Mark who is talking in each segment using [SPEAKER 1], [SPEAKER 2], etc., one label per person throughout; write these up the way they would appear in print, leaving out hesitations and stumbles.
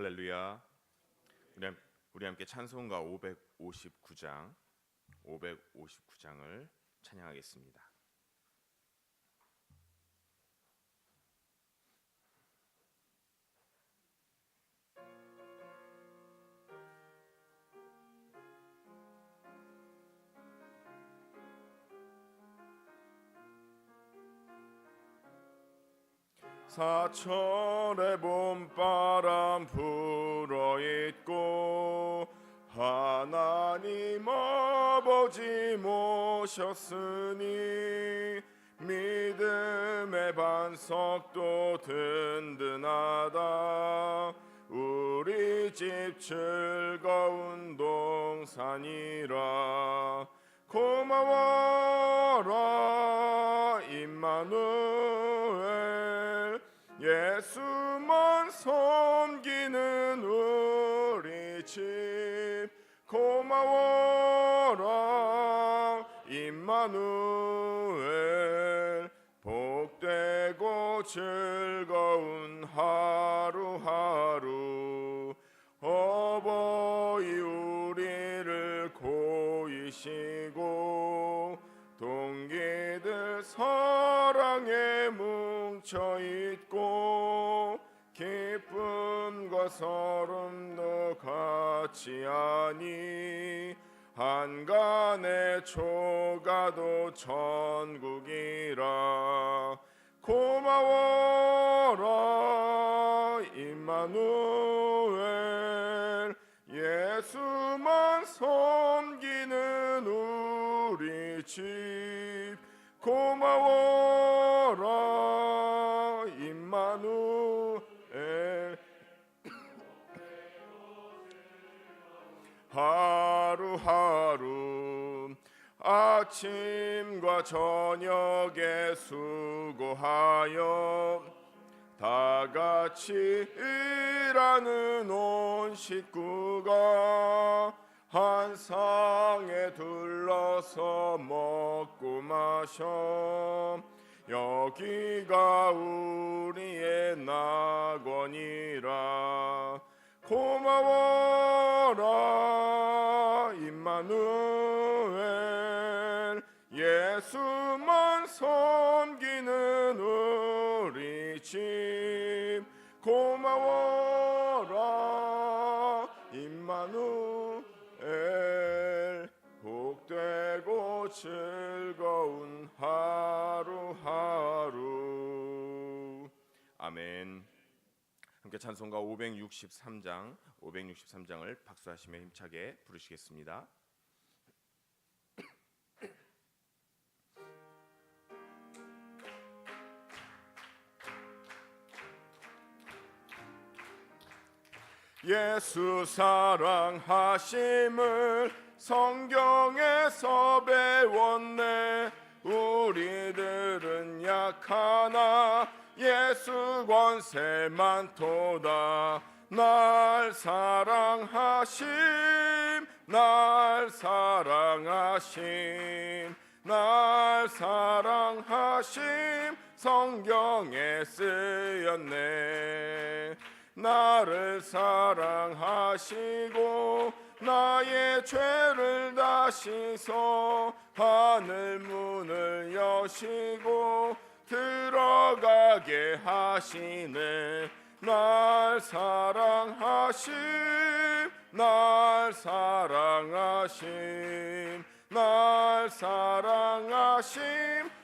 [SPEAKER 1] 할렐루야. 우리 함께 찬송가 559장을 찬양하겠습니다. 사철의 봄바람 불어있고 하나님 아버지 모셨으니 믿음의 반석도 든든하다. 우리 집 즐거운 동산이라. 고마워라 임마누엘, 예수만 섬기는 우리 집. 고마워라 임마누엘, 복되고 즐거운 하루하루. 어버이 우리를 고이시고 동기들 사랑에 뭉쳐있고 기쁨과 서름도 같이 하니 한간의 초가도 천국이라. 고마워라 임마누엘, 예수만 섬기는 우리 집. 고마워라 임마누엘, 하루하루 아침과 저녁에 수고하여 다같이 일하는 온 식구가 한 상에 둘러서 먹고 마셔. 여기가 우리의 낙원이라. 고마워라 임마누엘, 예수만 섬기는 우리 집. 고마워라 임마누엘, 복되고 즐거운 하루하루. 아멘. 함께 찬송가 563장을 박수하시며 힘차게 부르시겠습니다. 예수 사랑하심을 성경에서 배웠네. 우리들은 약하나 예수 권세 많도다. 날 사랑하심, 날 사랑하심, 날 사랑하심 성경에 쓰였네. 나를 사랑하시고 나의 죄를 다시서 하늘 문을 여시고 들어가게 하시네. 날 사랑하심, 날 사랑하심, 날 사랑하심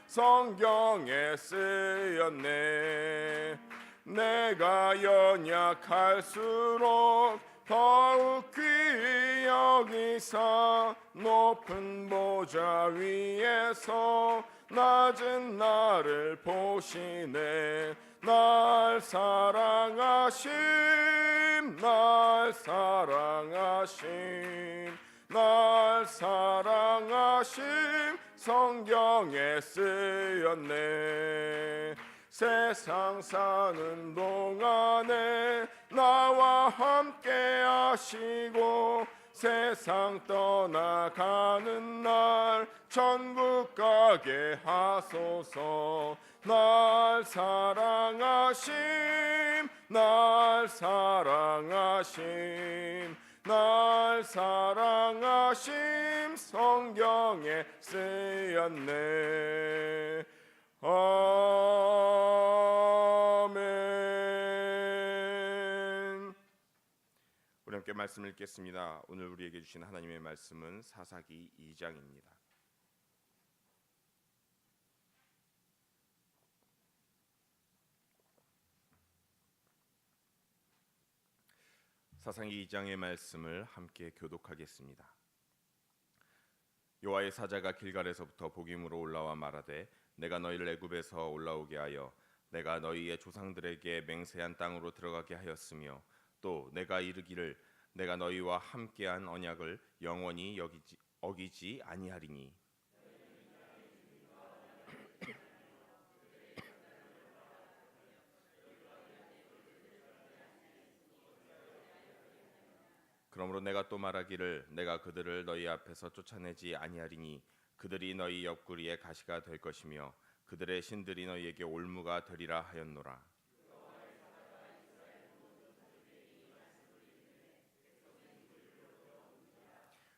[SPEAKER 1] 성경에 쓰였네. 내가 연약할수록 더욱 귀히 여기사 높은 보좌 위에서 낮은 나를 보시네. 날 사랑하심, 날 사랑하심, 날 사랑하심 성경에 쓰였네. 세상 사는 동안에 나와 함께 하시고 세상 떠나가는 날 천국 가게 하소서. 날 사랑하심, 날 사랑하심 날 사랑하심 성경에 쓰였네. 아멘. 우리 함께 말씀을 읽겠습니다. 오늘 우리에게 주신 하나님의 말씀은 사사기 2장입니다. 사사기 2장의 말씀을 함께 교독하겠습니다. 여호와의 사자가 길갈에서부터 복임으로 올라와 말하되 내가 너희를 애굽에서 올라오게 하여 내가 너희의 조상들에게 맹세한 땅으로 들어가게 하였으며 또 내가 이르기를 내가 너희와 함께한 언약을 영원히 어기지 아니하리니 그러므로 내가 또 말하기를 내가 그들을 너희 앞에서 쫓아내지 아니하리니 그들이 너희 옆구리에 가시가 될 것이며 그들의 신들이 너희에게 올무가 되리라 하였노라.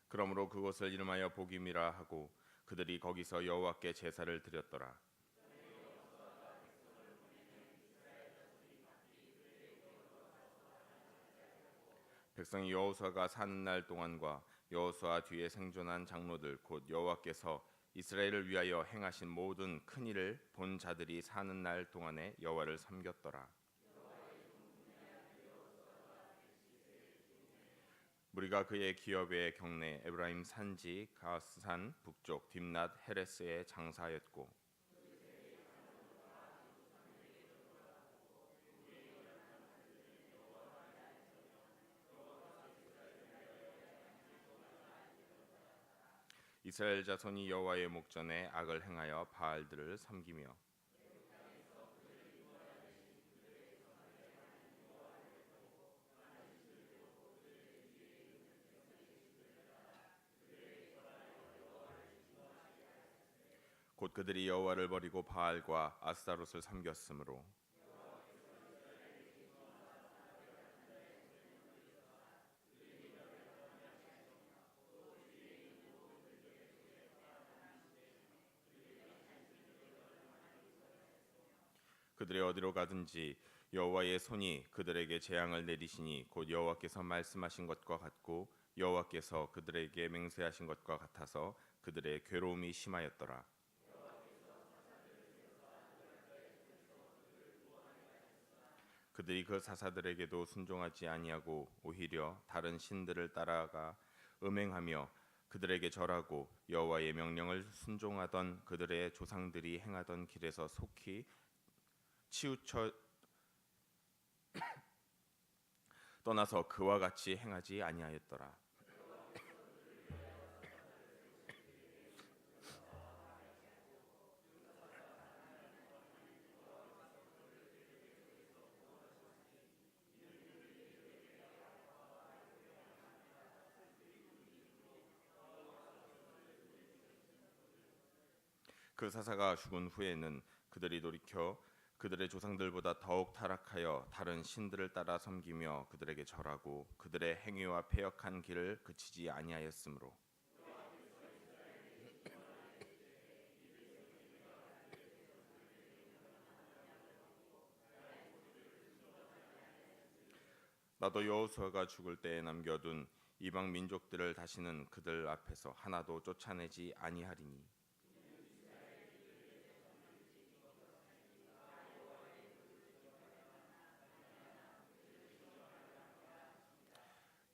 [SPEAKER 1] 그러므로 그곳을 이름하여 복임이라 하고 그들이 거기서 여호와께 제사를 드렸더라. 백성이 여호수아가 사는 날 동안과 여호수아 뒤에 생존한 장로들 곧 여호와께서 이스라엘을 위하여 행하신 모든 큰 일을 본 자들이 사는 날 동안에 여호와를 섬겼더라. 무리가 그의 기업의 경내 에브라임 산지 가스산 북쪽 딥낫 헤레스에 장사하였고 이스라엘 자손이 여호와의 목전에 악을 행하여 바알들을 섬기며 곧 그들이 여호와를 버리고 바알과 아스타롯을 섬겼으므로 그들이 어디로 가든지 여호와의 손이 그들에게 재앙을 내리시니 곧 여호와께서 말씀하신 것과 같고 여호와께서 그들에게 맹세하신 것과 같아서 그들의 괴로움이 심하였더라. 그들이 그 사사들에게도 순종하지 아니하고 오히려 다른 신들을 따라가 음행하며 그들에게 절하고 여호와의 명령을 순종하던 그들의 조상들이 행하던 길에서 속히 치우쳐 떠나서 그와 같이 행하지 아니하였더라. 그 사사가 죽은 후에는 그들이 돌이켜 그들의 조상들보다 더욱 타락하여 다른 신들을 따라 섬기며 그들에게 절하고 그들의 행위와 패역한 길을 그치지 아니하였으므로 나도 여호수아가 죽을 때에 남겨둔 이방 민족들을 다시는 그들 앞에서 하나도 쫓아내지 아니하리니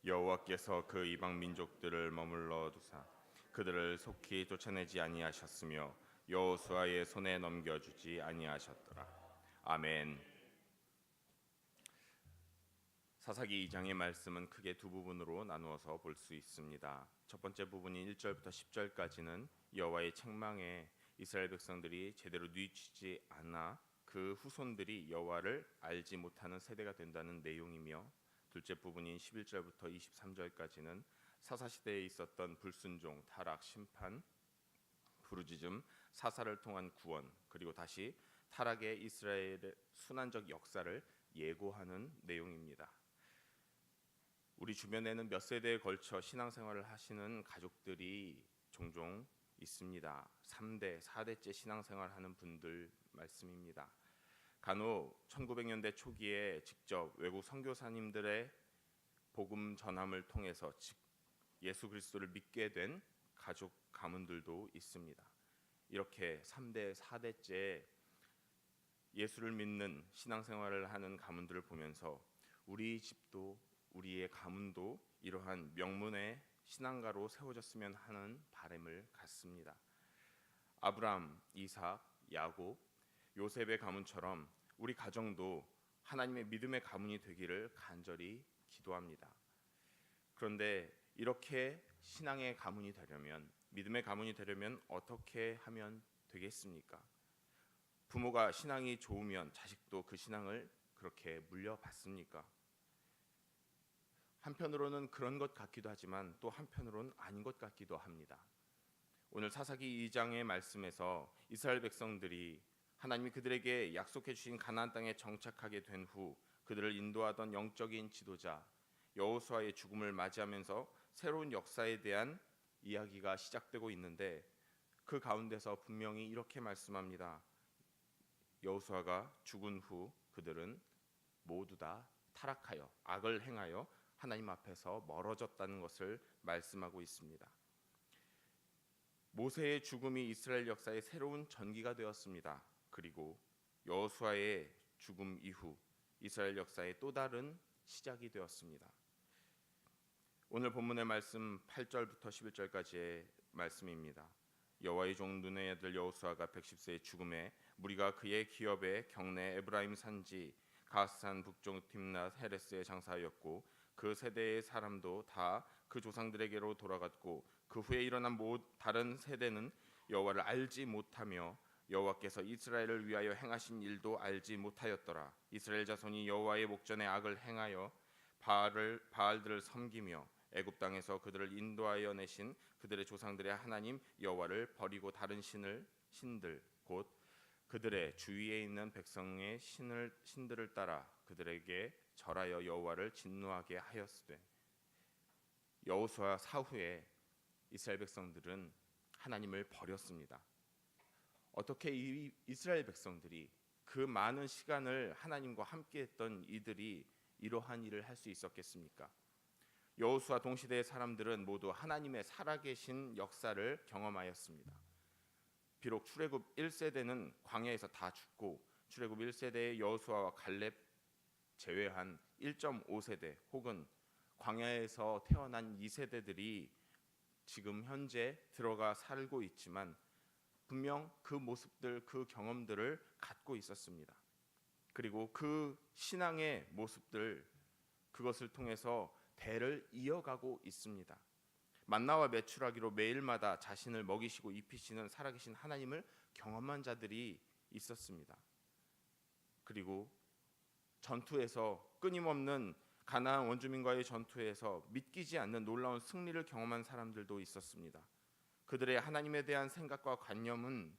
[SPEAKER 1] 여호와께서 그 이방 민족들을 머물러 두사 그들을 속히 쫓아내지 아니하셨으며 여호수아의 손에 넘겨주지 아니하셨더라. 아멘. 사사기 2장의 말씀은 크게 두 부분으로 나누어서 볼 수 있습니다. 첫 번째 부분인 1절부터 10절까지는 여호와의 책망에 이스라엘 백성들이 제대로 뉘치지 않아 그 후손들이 여호와를 알지 못하는 세대가 된다는 내용이며 둘째 부분인 11절부터 23절까지는 사사시대에 있었던 불순종, 타락, 심판, 부르짖음, 사사를 통한 구원 그리고 다시 타락의 이스라엘의 순환적 역사를 예고하는 내용입니다. 우리 주변에는 몇 세대에 걸쳐 신앙생활을 하시는 가족들이 종종 있습니다. 3대, 4대째 신앙생활하는 분들 말씀입니다. 간혹 1900년대 초기에 직접 외국 선교사님들의 복음 전함을 통해서 예수 그리스도를 믿게 된 가족 가문들도 있습니다. 이렇게 3대, 4대째 예수를 믿는 신앙생활을 하는 가문들을 보면서 우리 집도 우리의 가문도 이러한 명문의 신앙가로 세워졌으면 하는 바람을 갖습니다. 아브람, 이삭, 야곱, 요셉의 가문처럼 우리 가정도 하나님의 믿음의 가문이 되기를 간절히 기도합니다. 그런데 이렇게 신앙의 가문이 되려면, 믿음의 가문이 되려면 어떻게 하면 되겠습니까? 부모가 신앙이 좋으면 자식도 그 신앙을 그렇게 물려받습니까? 한편으로는 그런 것 같기도 하지만 또 한편으로는 아닌 것 같기도 합니다. 오늘 사사기 2장의 말씀에서 이스라엘 백성들이 하나님이 그들에게 약속해 주신 가나안 땅에 정착하게 된 후 그들을 인도하던 영적인 지도자 여호수아의 죽음을 맞이하면서 새로운 역사에 대한 이야기가 시작되고 있는데, 그 가운데서 분명히 이렇게 말씀합니다. 여호수아가 죽은 후 그들은 모두 다 타락하여 악을 행하여 하나님 앞에서 멀어졌다는 것을 말씀하고 있습니다. 모세의 죽음이 이스라엘 역사의 새로운 전기가 되었습니다. 그리고 여호수아의 죽음 이후 이스라엘 역사의 또 다른 시작이 되었습니다. 오늘 본문의 말씀 8절부터 11절까지의 말씀입니다. 여호와의 종 눈의 아들 여호수아가 110세의 죽음에 무리가 그의 기업에 경내 에브라임 산지 가스산 북쪽 tim낫 헤레스에 장사하였고 그 세대의 사람도 다 그 조상들에게로 돌아갔고 그 후에 일어난 다른 세대는 여호와를 알지 못하며 여호와께서 이스라엘을 위하여 행하신 일도 알지 못하였더라. 이스라엘 자손이 여호와의 목전에 악을 행하여 바알들을 섬기며 애굽 땅에서 그들을 인도하여 내신 그들의 조상들의 하나님 여호와를 버리고 다른 신들 곧 그들의 주위에 있는 백성의 신들을 따라 그들에게 절하여 여호와를 진노하게 하였으되, 여호수아 사후에 이스라엘 백성들은 하나님을 버렸습니다. 어떻게 이 이스라엘 백성들이 그 많은 시간을 하나님과 함께했던 이들이 이러한 일을 할 수 있었겠습니까? 여호수아 동시대의 사람들은 모두 하나님의 살아계신 역사를 경험하였습니다. 비록 출애굽 1세대는 광야에서 다 죽고 출애굽 1세대의 여호수아와 갈렙 제외한 1.5세대 혹은 광야에서 태어난 2세대들이 지금 현재 들어가 살고 있지만 분명 그 모습들, 그 경험들을 갖고 있었습니다. 그리고 그 신앙의 모습들, 그것을 통해서 대를 이어가고 있습니다. 만나와 메추라기로 매일마다 자신을 먹이시고 입히시는 살아계신 하나님을 경험한 자들이 있었습니다. 그리고 전투에서 끊임없는 가나안 원주민과의 전투에서 믿기지 않는 놀라운 승리를 경험한 사람들도 있었습니다. 그들의 하나님에 대한 생각과 관념은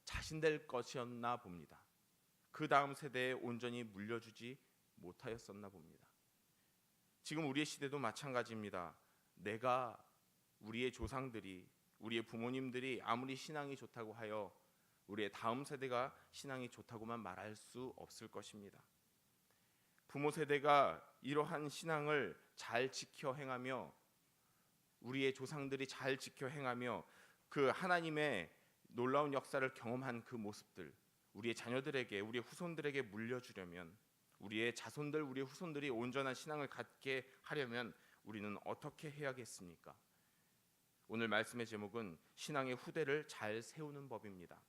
[SPEAKER 1] 자신될 것이었나 봅니다. 그 다음 세대에 온전히 물려주지 못하였었나 봅니다. 지금 우리의 시대도 마찬가지입니다. 우리의 조상들이, 우리의 부모님들이 아무리 신앙이 좋다고 하여 우리의 다음 세대가 신앙이 좋다고만 말할 수 없을 것입니다. 부모 세대가 이러한 신앙을 잘 지켜 행하며 우리의 조상들이 잘 지켜 행하며 그 하나님의 놀라운 역사를 경험한 그 모습들, 우리의 자녀들에게, 우리의 후손들에게 물려주려면, 우리의 자손들, 우리의 후손들이 온전한 신앙을 갖게 하려면 우리는 어떻게 해야겠습니까? 오늘 말씀의 제목은 신앙의 후대를 잘 세우는 법입니다.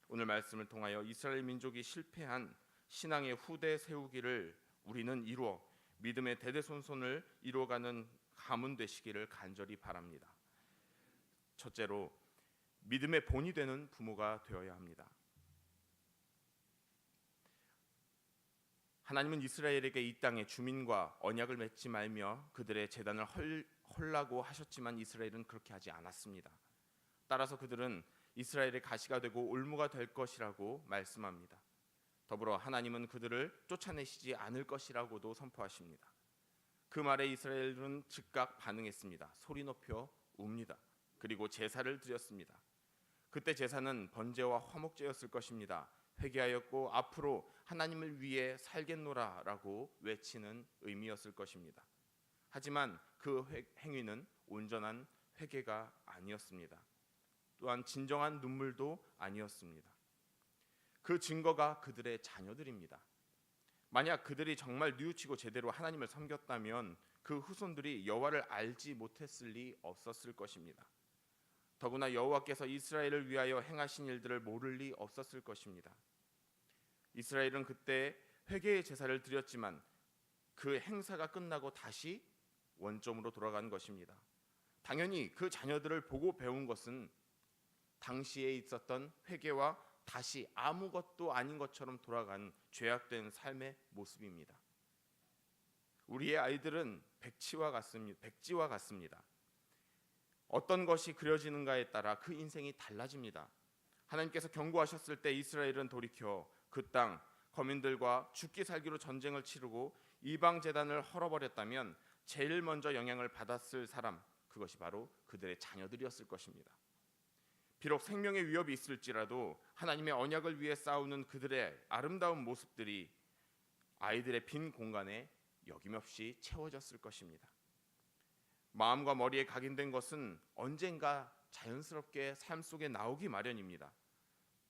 [SPEAKER 1] 오늘 말씀을 통하여 이스라엘 민족이 실패한 신앙의 후대 세우기를 우리는 이루어 믿음의 대대손손을 이루어가는 가문 되시기를 간절히 바랍니다. 첫째로, 믿음의 본이 되는 부모가 되어야 합니다. 하나님은 이스라엘에게 이 땅의 주민과 언약을 맺지 말며 그들의 제단을 헐라고 하셨지만 이스라엘은 그렇게 하지 않았습니다. 따라서 그들은 이스라엘의 가시가 되고 올무가 될 것이라고 말씀합니다. 더불어 하나님은 그들을 쫓아내시지 않을 것이라고도 선포하십니다. 그 말에 이스라엘은 즉각 반응했습니다. 소리 높여 웁니다. 그리고 제사를 드렸습니다. 그때 제사는 번제와 화목제였을 것입니다. 회개하였고 앞으로 하나님을 위해 살겠노라라고 외치는 의미였을 것입니다. 하지만 그 행위는 온전한 회개가 아니었습니다. 또한 진정한 눈물도 아니었습니다. 그 증거가 그들의 자녀들입니다. 만약 그들이 정말 뉘우치고 제대로 하나님을 섬겼다면 그 후손들이 여호와를 알지 못했을 리 없었을 것입니다. 더구나 여호와께서 이스라엘을 위하여 행하신 일들을 모를 리 없었을 것입니다. 이스라엘은 그때 회개의 제사를 드렸지만 그 행사가 끝나고 다시 원점으로 돌아간 것입니다. 당연히 그 자녀들을 보고 배운 것은 당시에 있었던 회개와 다시 아무것도 아닌 것처럼 돌아간 죄악된 삶의 모습입니다. 우리의 아이들은 백지와 같습니다. 어떤 것이 그려지는가에 따라 그 인생이 달라집니다. 하나님께서 경고하셨을 때 이스라엘은 돌이켜 그 땅 거민들과 죽기 살기로 전쟁을 치르고 이방 제단을 헐어버렸다면 제일 먼저 영향을 받았을 사람, 그것이 바로 그들의 자녀들이었을 것입니다. 비록 생명의 위협이 있을지라도 하나님의 언약을 위해 싸우는 그들의 아름다운 모습들이 아이들의 빈 공간에 여김없이 채워졌을 것입니다. 마음과 머리에 각인된 것은 언젠가 자연스럽게 삶 속에 나오기 마련입니다.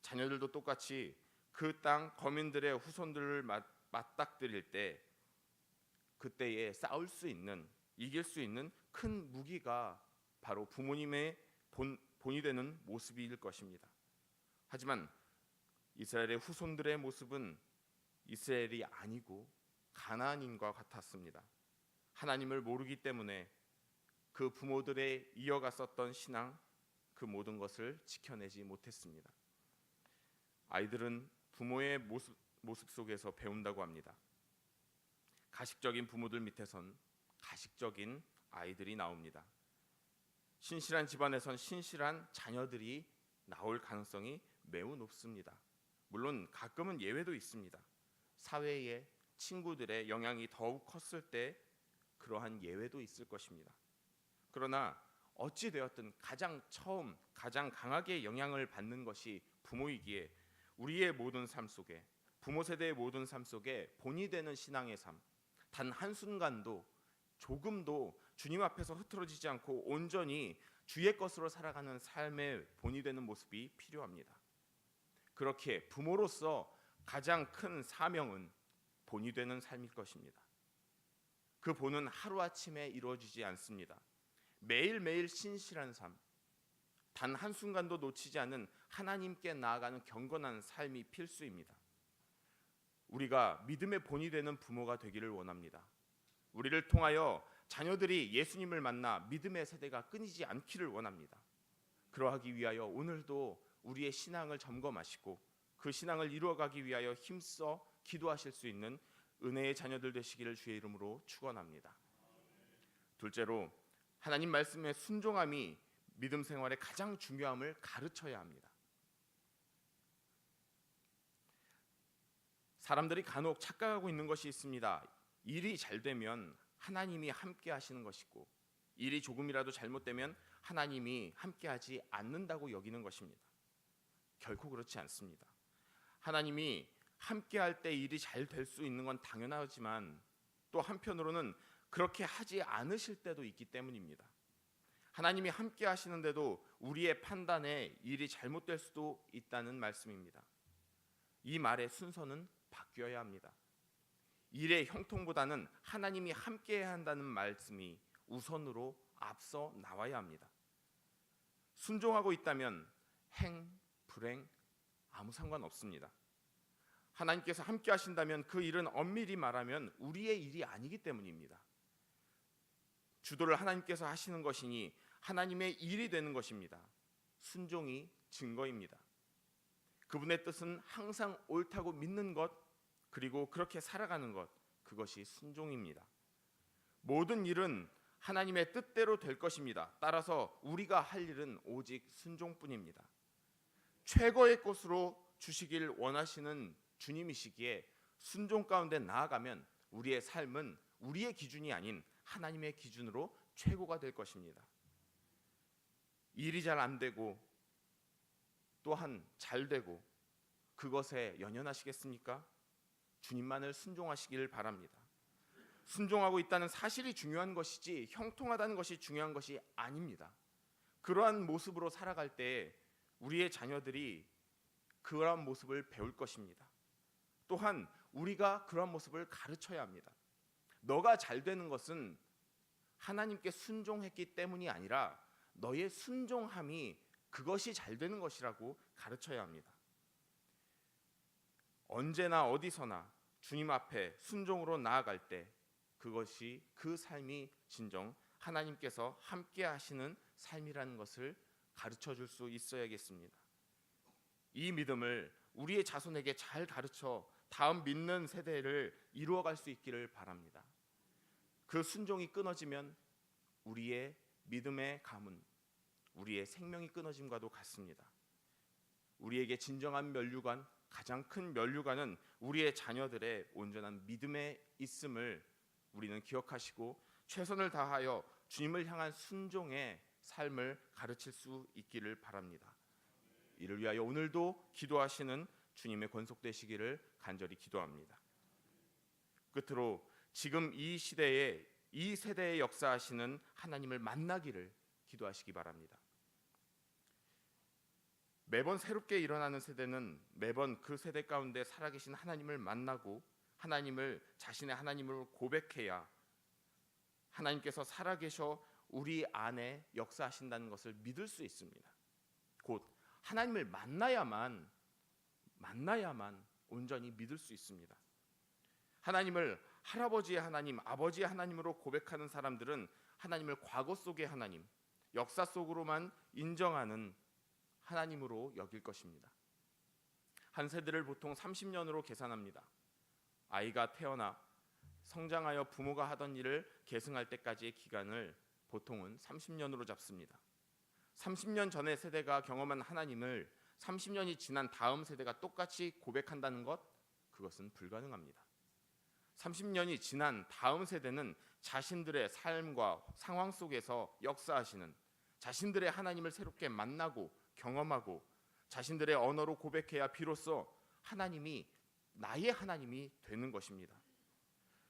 [SPEAKER 1] 자녀들도 똑같이 그 땅 거민들의 후손들을 맞닥뜨릴 때 그때에 싸울 수 있는, 이길 수 있는 큰 무기가 바로 부모님의 본이 되는 모습일 것입니다. 하지만 이스라엘의 후손들의 모습은 이스라엘이 아니고 가나안인과 같았습니다. 하나님을 모르기 때문에 그 부모들의 이어갔었던 신앙, 그 모든 것을 지켜내지 못했습니다. 아이들은 부모의 모습 속에서 배운다고 합니다. 가식적인 부모들 밑에선 가식적인 아이들이 나옵니다. 신실한 집안에선 신실한 자녀들이 나올 가능성이 매우 높습니다. 물론 가끔은 예외도 있습니다. 사회의 친구들의 영향이 더욱 컸을 때 그러한 예외도 있을 것입니다. 그러나 어찌 되었든 가장 처음 가장 강하게 영향을 받는 것이 부모이기에 우리의 모든 삶 속에, 부모 세대의 모든 삶 속에 본이 되는 신앙의 삶, 단 한순간도 조금도 주님 앞에서 흐트러지지 않고 온전히 주의 것으로 살아가는 삶의 본이 되는 모습이 필요합니다. 그렇게 부모로서 가장 큰 사명은 본이 되는 삶일 것입니다. 그 본은 하루아침에 이루어지지 않습니다. 매일매일 신실한 삶, 단 한순간도 놓치지 않는 하나님께 나아가는 경건한 삶이 필수입니다. 우리가 믿음의 본이 되는 부모가 되기를 원합니다. 우리를 통하여 자녀들이 예수님을 만나 믿음의 세대가 끊이지 않기를 원합니다. 그러하기 위하여 오늘도 우리의 신앙을 점검하시고 그 신앙을 이루어가기 위하여 힘써 기도하실 수 있는 은혜의 자녀들 되시기를 주의 이름으로 축원합니다. 둘째로 하나님 말씀의 순종함이 믿음 생활의 가장 중요함을 가르쳐야 합니다. 사람들이 간혹 착각하고 있는 것이 있습니다. 일이 잘 되면 하나님이 함께 하시는 것이고 일이 조금이라도 잘못되면 하나님이 함께하지 않는다고 여기는 것입니다. 결코 그렇지 않습니다. 하나님이 함께할 때 일이 잘 될 수 있는 건 당연하지만 또 한편으로는 그렇게 하지 않으실 때도 있기 때문입니다. 하나님이 함께 하시는데도 우리의 판단에 일이 잘못될 수도 있다는 말씀입니다. 이 말의 순서는 바뀌어야 합니다. 일의 형통보다는 하나님이 함께해야 한다는 말씀이 우선으로 앞서 나와야 합니다. 순종하고 있다면 행, 불행 아무 상관없습니다. 하나님께서 함께 하신다면 그 일은 엄밀히 말하면 우리의 일이 아니기 때문입니다. 주도를 하나님께서 하시는 것이니 하나님의 일이 되는 것입니다. 순종이 증거입니다. 그분의 뜻은 항상 옳다고 믿는 것, 그리고 그렇게 살아가는 것, 그것이 순종입니다. 모든 일은 하나님의 뜻대로 될 것입니다. 따라서 우리가 할 일은 오직 순종뿐입니다. 최고의 것으로 주시길 원하시는 주님이시기에 순종 가운데 나아가면 우리의 삶은 우리의 기준이 아닌 하나님의 기준으로 최고가 될 것입니다. 일이 잘 안 되고 또한 잘 되고 그것에 연연하시겠습니까? 주님만을 순종하시길 바랍니다. 순종하고 있다는 사실이 중요한 것이지 형통하다는 것이 중요한 것이 아닙니다. 그러한 모습으로 살아갈 때 우리의 자녀들이 그러한 모습을 배울 것입니다. 또한 우리가 그러한 모습을 가르쳐야 합니다. 너가 잘 되는 것은 하나님께 순종했기 때문이 아니라 너의 순종함이 그것이 잘 되는 것이라고 가르쳐야 합니다. 언제나 어디서나 주님 앞에 순종으로 나아갈 때 그것이 그 삶이 진정 하나님께서 함께 하시는 삶이라는 것을 가르쳐 줄 수 있어야겠습니다. 이 믿음을 우리의 자손에게 잘 가르쳐 다음 믿는 세대를 이루어갈 수 있기를 바랍니다. 그 순종이 끊어지면 우리의 믿음의 가문, 우리의 생명이 끊어짐과도 같습니다. 우리에게 진정한 면류관, 가장 큰 면류관은 우리의 자녀들의 온전한 믿음에 있음을 우리는 기억하시고 최선을 다하여 주님을 향한 순종의 삶을 가르칠 수 있기를 바랍니다. 이를 위하여 오늘도 기도하시는 주님의 권속되시기를 간절히 기도합니다. 끝으로 지금 이 시대에 이 세대에 역사하시는 하나님을 만나기를 기도하시기 바랍니다. 매번 새롭게 일어나는 세대는 매번 그 세대 가운데 살아계신 하나님을 만나고 하나님을 자신의 하나님으로 고백해야 하나님께서 살아계셔 우리 안에 역사하신다는 것을 믿을 수 있습니다. 곧 하나님을 만나야만 온전히 믿을 수 있습니다. 하나님을 할아버지의 하나님, 아버지의 하나님으로 고백하는 사람들은 하나님을 과거 속의 하나님, 역사 속으로만 인정하는 하나님으로 여길 것입니다. 한 세대를 보통 30년으로 계산합니다. 아이가 태어나 성장하여 부모가 하던 일을 계승할 때까지의 기간을 보통은 30년으로 잡습니다. 30년 전의 세대가 경험한 하나님을 30년이 지난 다음 세대가 똑같이 고백한다는 것, 그것은 불가능합니다. 30년이 지난 다음 세대는 자신들의 삶과 상황 속에서 역사하시는 자신들의 하나님을 새롭게 만나고 경험하고 자신들의 언어로 고백해야 비로소 하나님이 나의 하나님이 되는 것입니다.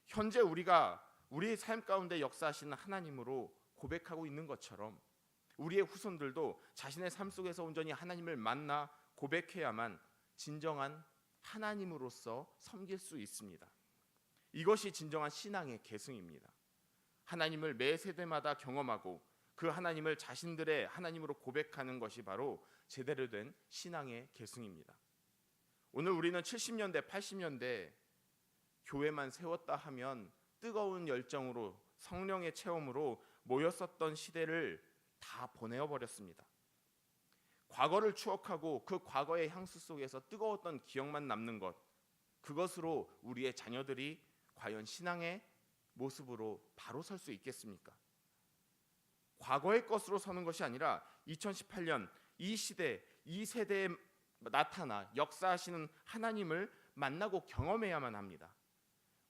[SPEAKER 1] 현재 우리가 우리의 삶 가운데 역사하시는 하나님으로 고백하고 있는 것처럼 우리의 후손들도 자신의 삶 속에서 온전히 하나님을 만나 고백해야만 진정한 하나님으로서 섬길 수 있습니다. 이것이 진정한 신앙의 계승입니다. 하나님을 매 세대마다 경험하고 그 하나님을 자신들의 하나님으로 고백하는 것이 바로 제대로 된 신앙의 계승입니다. 오늘 우리는 70년대, 80년대 교회만 세웠다 하면 뜨거운 열정으로 성령의 체험으로 모였었던 시대를 다 보내어 버렸습니다. 과거를 추억하고 그 과거의 향수 속에서 뜨거웠던 기억만 남는 것, 그것으로 우리의 자녀들이 과연 신앙의 모습으로 바로 설 수 있겠습니까? 과거의 것으로 서는 것이 아니라 2018년 이 시대, 이 세대에 나타나 역사하시는 하나님을 만나고 경험해야만 합니다.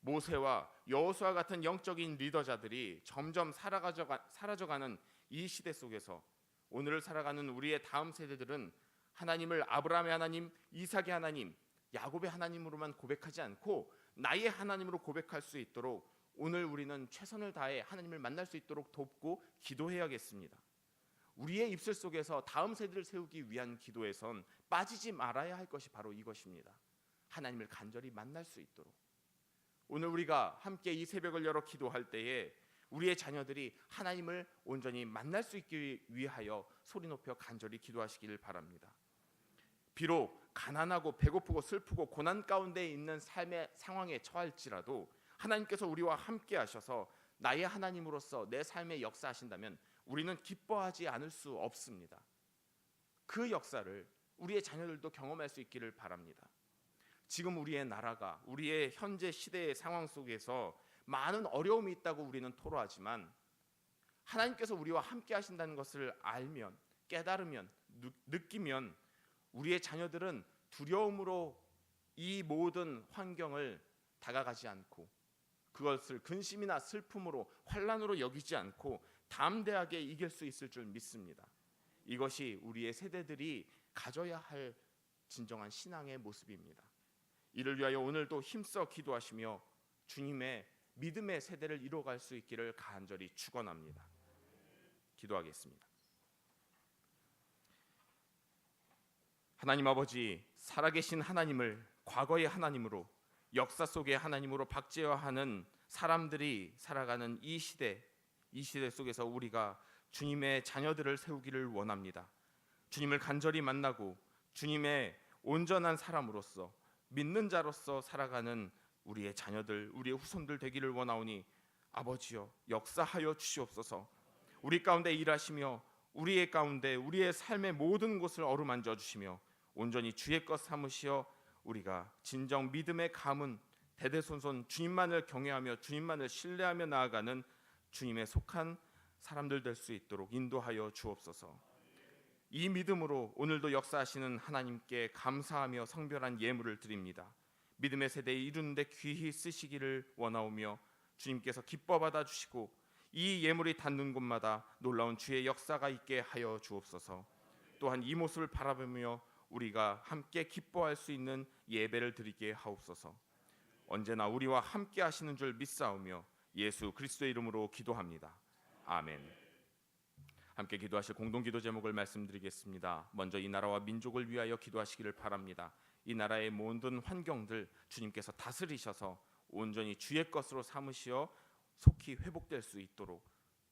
[SPEAKER 1] 모세와 여호수아 같은 영적인 리더자들이 점점 사라져가는 이 시대 속에서 오늘을 살아가는 우리의 다음 세대들은 하나님을 아브라함의 하나님, 이삭의 하나님, 야곱의 하나님으로만 고백하지 않고 나의 하나님으로 고백할 수 있도록 오늘 우리는 최선을 다해 하나님을 만날 수 있도록 돕고 기도해야겠습니다. 우리의 입술 속에서 다음 세대를 세우기 위한 기도에선 빠지지 말아야 할 것이 바로 이것입니다. 하나님을 간절히 만날 수 있도록. 오늘 우리가 함께 이 새벽을 열어 기도할 때에 우리의 자녀들이 하나님을 온전히 만날 수 있기 위하여 소리 높여 간절히 기도하시기를 바랍니다. 비록 가난하고 배고프고 슬프고 고난 가운데 있는 삶의 상황에 처할지라도 하나님께서 우리와 함께 하셔서 나의 하나님으로서 내 삶에 역사하신다면 우리는 기뻐하지 않을 수 없습니다. 그 역사를 우리의 자녀들도 경험할 수 있기를 바랍니다. 지금 우리의 나라가 우리의 현재 시대의 상황 속에서 많은 어려움이 있다고 우리는 토로하지만 하나님께서 우리와 함께 하신다는 것을 알면, 깨달으면, 느끼면 우리의 자녀들은 두려움으로 이 모든 환경을 다가가지 않고 그것을 근심이나 슬픔으로 환난으로 여기지 않고 담대하게 이길 수 있을 줄 믿습니다. 이것이 우리의 세대들이 가져야 할 진정한 신앙의 모습입니다. 이를 위하여 오늘도 힘써 기도하시며 주님의 믿음의 세대를 이뤄갈 수 있기를 간절히 축원합니다. 기도하겠습니다. 하나님 아버지, 살아계신 하나님을 과거의 하나님으로, 역사 속의 하나님으로 박제화하는 사람들이 살아가는 이 시대 속에서 우리가 주님의 자녀들을 세우기를 원합니다. 주님을 간절히 만나고 주님의 온전한 사람으로서, 믿는 자로서 살아가는 우리의 자녀들, 우리의 후손들 되기를 원하오니 아버지여, 역사하여 주시옵소서. 우리 가운데 일하시며 우리의 가운데 우리의 삶의 모든 곳을 어루만져 주시며 온전히 주의 것 삼으시어 우리가 진정 믿음의 가문, 대대손손 주님만을 경외하며 주님만을 신뢰하며 나아가는 주님의 속한 사람들 될 수 있도록 인도하여 주옵소서. 이 믿음으로 오늘도 역사하시는 하나님께 감사하며 성별한 예물을 드립니다. 믿음의 세대에 이루는데 귀히 쓰시기를 원하오며 주님께서 기뻐 받아주시고 이 예물이 닿는 곳마다 놀라운 주의 역사가 있게 하여 주옵소서. 또한 이 모습을 바라보며 우리가 함께 기뻐할 수 있는 예배를 드리게 하옵소서. 언제나 우리와 함께 하시는 줄 믿사오며 예수 그리스도의 이름으로 기도합니다. 아멘. 함께 기도하실 공동기도 제목을 말씀드리겠습니다. 먼저 이 나라와 민족을 위하여 기도하시기를 바랍니다. 이 나라의 모든 환경들 주님께서 다스리셔서 온전히 주의 것으로 삼으시어 속히 회복될 수 있도록,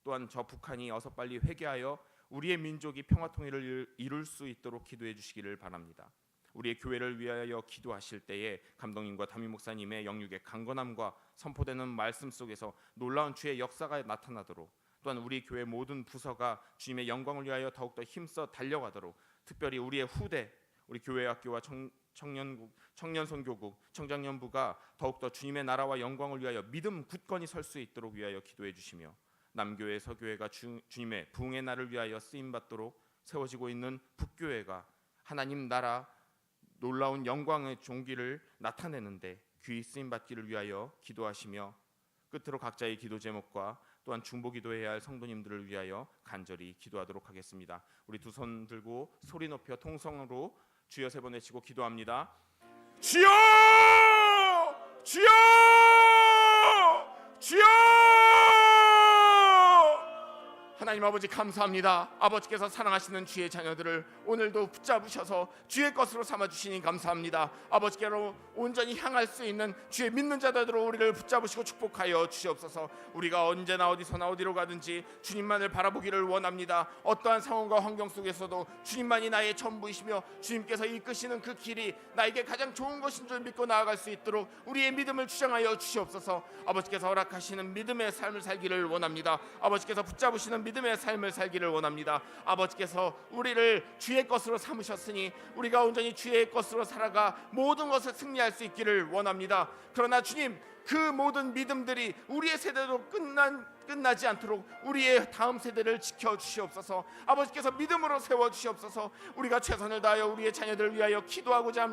[SPEAKER 1] 또한 저 북한이 어서 빨리 회개하여 우리의 민족이 평화 통일을 이룰 수 있도록 기도해 주시기를 바랍니다. 우리의 교회를 위하여 기도하실 때에 감독님과 담임 목사님의 영육의 강건함과 선포되는 말씀 속에서 놀라운 주의 역사가 나타나도록, 또한 우리 교회 모든 부서가 주님의 영광을 위하여 더욱더 힘써 달려가도록, 특별히 우리의 후대, 우리 교회학교와 청년선교국, 청장년부가 더욱더 주님의 나라와 영광을 위하여 믿음 굳건히 설 수 있도록 위하여 기도해 주시며, 남교회, 서교회가 주님의 부흥의 날을 위하여 쓰임받도록 세워지고 있는 북교회가 하나님 나라 놀라운 영광의 종기를 나타내는데 귀히 쓰임받기를 위하여 기도하시며, 끝으로 각자의 기도 제목과 또한 중보기도해야 할 성도님들을 위하여 간절히 기도하도록 하겠습니다. 우리 두 손 들고 소리 높여 통성으로 주여 세 번 외치고 기도합니다. 주여! 주여! 주여! 하나님 아버지 감사합니다. 아버지께서 사랑하시는 주의 자녀들을 오늘도 붙잡으셔서 주의 것으로 삼아주시니 감사합니다. 아버지께로 온전히 향할 수 있는 주의 믿는 자들로 우리를 붙잡으시고 축복하여 주시옵소서. 우리가 언제나 어디서나 어디로 가든지 주님만을 바라보기를 원합니다. 어떠한 상황과 환경 속에서도 주님만이 나의 전부이시며 주님께서 이끄시는 그 길이 나에게 가장 좋은 것인 줄 믿고 나아갈 수 있도록 우리의 믿음을 주장하여 주시옵소서. 아버지께서 허락하시는 믿음의 삶을 살기를 원합니다. 아버지께서 붙잡으시는 믿음의 삶을 살기를 원합니다. 아버지께서 우리를 주의 것으로 삼으셨으니 우리가 온전히 주의 것으로 살아가 모든 것을 승리할 수 있기를 원합니다. 그러나 주님, 그 모든 믿음들이 우리의 세대도 끝나지 않도록 우리의 다음 세대를 지켜주시옵소서. 아버지께서 믿음으로 세워주시옵소서. 우리가 최선을 다하여 우리의 자녀들을 위하여 기도하고자 합니다.